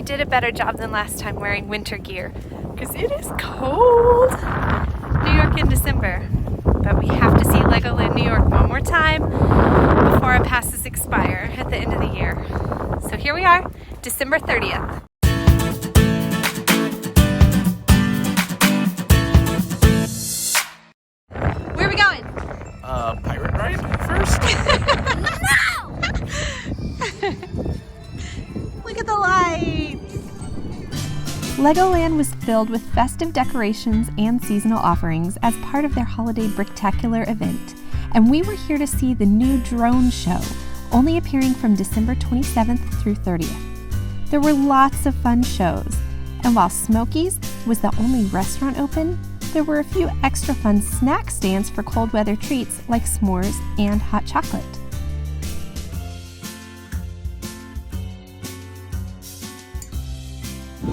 did a better job than last time wearing winter gear because it is cold. New York in December. But we have to see Legoland New York one more time before our passes expire at the end of the year. So here we are, December 30th. Where are we going? Pirate ride first? No! Look at the lights! Legoland was filled with festive decorations and seasonal offerings as part of their Holiday Bricktacular event, and we were here to see the new drone show, only appearing from December 27th through 30th. There were lots of fun shows, and while Smokey's was the only restaurant open, there were a few extra fun snack stands for cold weather treats like s'mores and hot chocolate.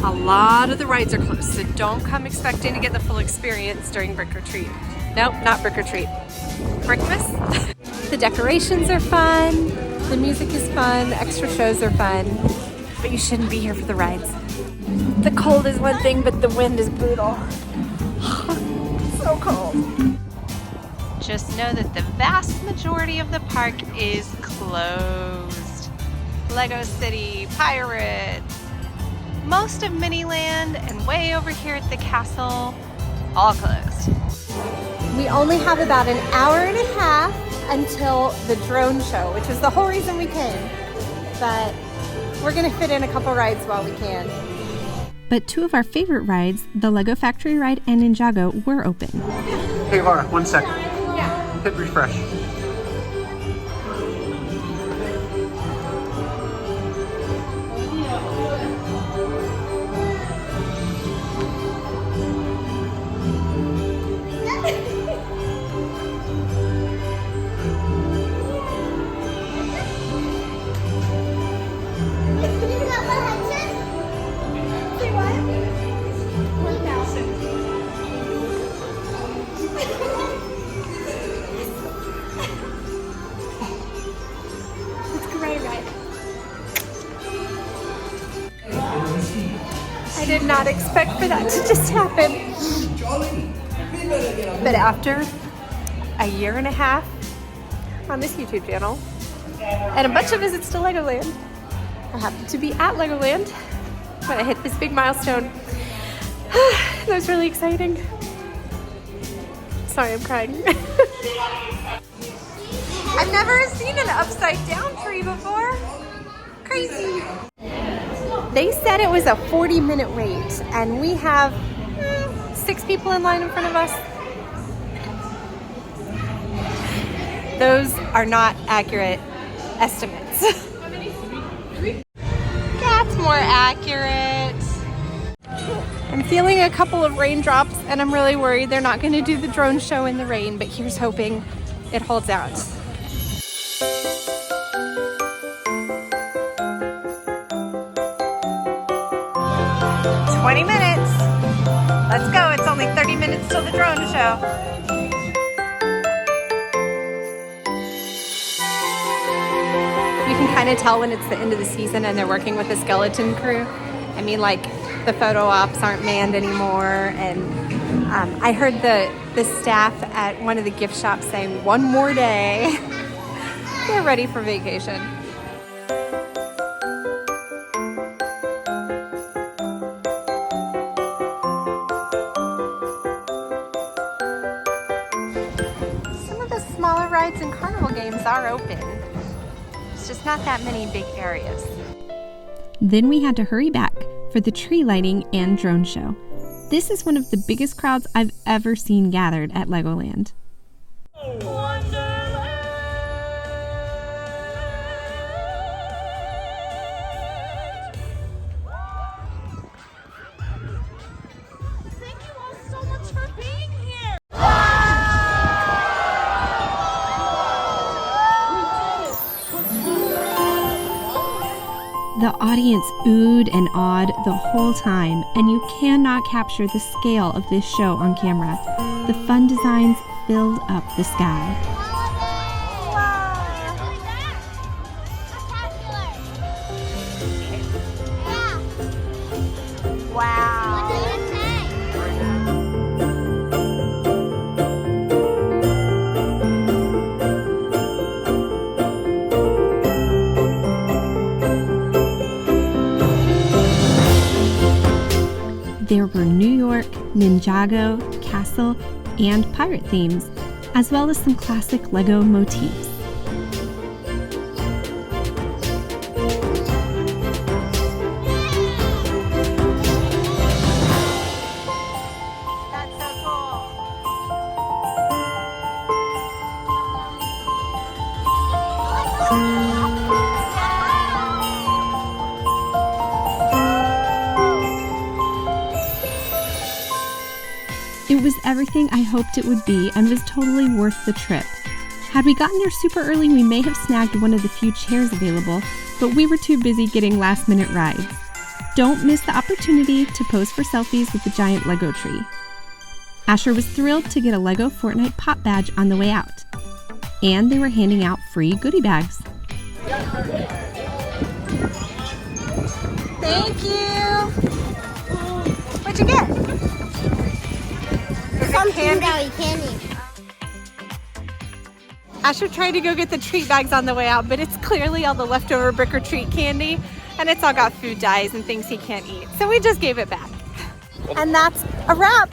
A lot of the rides are closed, so don't come expecting to get the full experience during Brick or Treat. Nope, not Brick or Treat. Brickmas? The decorations are fun, the music is fun, the extra shows are fun, but you shouldn't be here for the rides. The cold is one thing, but the wind is brutal. So cold. Just know that the vast majority of the park is closed. Lego City, Pirates, most of Miniland, and way over here at the castle, all closed. We only have about an hour and a half until the drone show, which is the whole reason we came. But we're gonna fit in a couple rides while we can. But two of our favorite rides, the Lego Factory Ride and Ninjago, were open. Hey Laura, 1 sec. Yeah. Hit refresh. I did not expect for that to just happen. But after a year and a half on this YouTube channel and a bunch of visits to Legoland, I happened to be at Legoland when I hit this big milestone. That was really exciting. Sorry, I'm crying. I've never seen an upside down tree before. Crazy. They said it was a 40-minute wait, and we have 6 people in line in front of us. Those are not accurate estimates. That's more accurate. I'm feeling a couple of raindrops, and I'm really worried they're not going to do the drone show in the rain, but here's hoping it holds out. 20 minutes. Let's go. It's only 30 minutes till the drone show. You can kind of tell when it's the end of the season and they're working with a skeleton crew. I mean, like, the photo ops aren't manned anymore. And I heard the staff at one of the gift shops saying, one more day. They're ready for vacation. Smaller rides and carnival games are open. It's just not that many big areas. Then we had to hurry back for the tree lighting and drone show. This is one of the biggest crowds I've ever seen gathered at Legoland. Thank you all so much for being here. The audience oohed and awed the whole time, and you cannot capture the scale of this show on camera. The fun designs filled up the sky. There were New York, Ninjago, castle, and pirate themes, as well as some classic Lego motifs. That's so cool. It was everything I hoped it would be and was totally worth the trip. Had we gotten there super early, we may have snagged one of the few chairs available, but we were too busy getting last-minute rides. Don't miss the opportunity to pose for selfies with the giant Lego tree. Asher was thrilled to get a Lego Fortnite Pop badge on the way out. And they were handing out free goodie bags. Thank you. What'd you get? Is it candy? Asher tried to go get the treat bags on the way out, but it's clearly all the leftover Brick or Treat candy, and it's all got food dyes and things he can't eat. So we just gave it back. And that's a wrap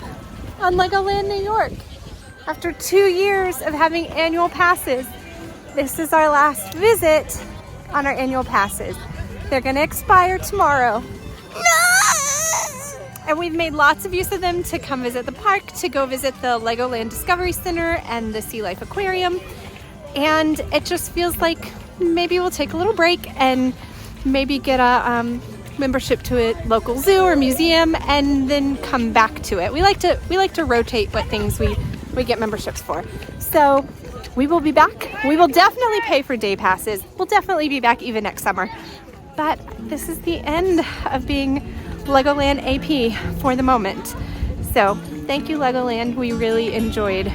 on Legoland New York. After 2 years of having annual passes, this is our last visit on our annual passes. They're gonna expire tomorrow. And we've made lots of use of them to come visit the park, to go visit the Legoland Discovery Center and the SeaLife Aquarium. And it just feels like maybe we'll take a little break and maybe get a membership to a local zoo or museum and then come back to it. We like to rotate what things we get memberships for. So we will be back. We will definitely pay for day passes. We'll definitely be back even next summer. But this is the end of being Legoland AP for the moment. So thank you, Legoland. We really enjoyed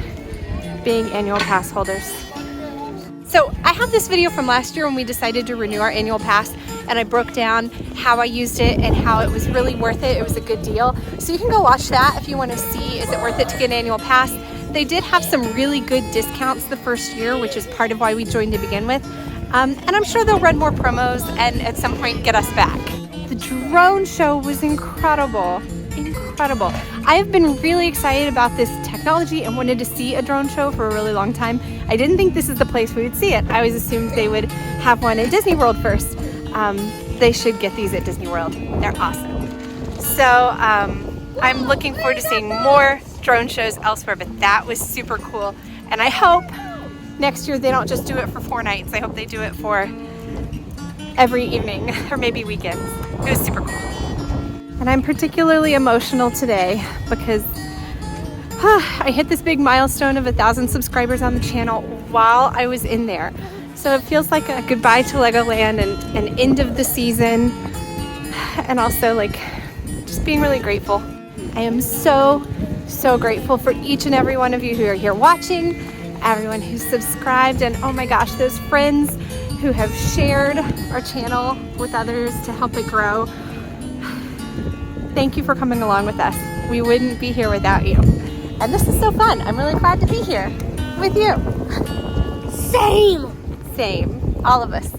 being annual pass holders. So I have this video from last year when we decided to renew our annual pass, and I broke down how I used it and how it was really worth it. It was a good deal. So you can go watch that if you want to see, is it worth it to get an annual pass? They did have some really good discounts the first year, which is part of why we joined to begin with. And I'm sure they'll run more promos and at some point get us back. The drone show was incredible, incredible. I have been really excited about this technology and wanted to see a drone show for a really long time. I didn't think this is the place we would see it. I always assumed they would have one at Disney World first. They should get these at Disney World. They're awesome. So I'm looking forward to seeing more drone shows elsewhere, but that was super cool. And I hope next year they don't just do it for 4 nights. I hope they do it for every evening or maybe weekends. It was super cool. And I'm particularly emotional today because I hit this big milestone of 1,000 subscribers on the channel while I was in there. So it feels like a goodbye to Legoland and an end of the season, and also like just being really grateful. I am so grateful for each and every one of you who are here watching, everyone who's subscribed, and oh my gosh, those friends who have shared our channel with others to help it grow. Thank you for coming along with us. We wouldn't be here without you. And this is so fun. I'm really glad to be here with you. Same. Same. All of us.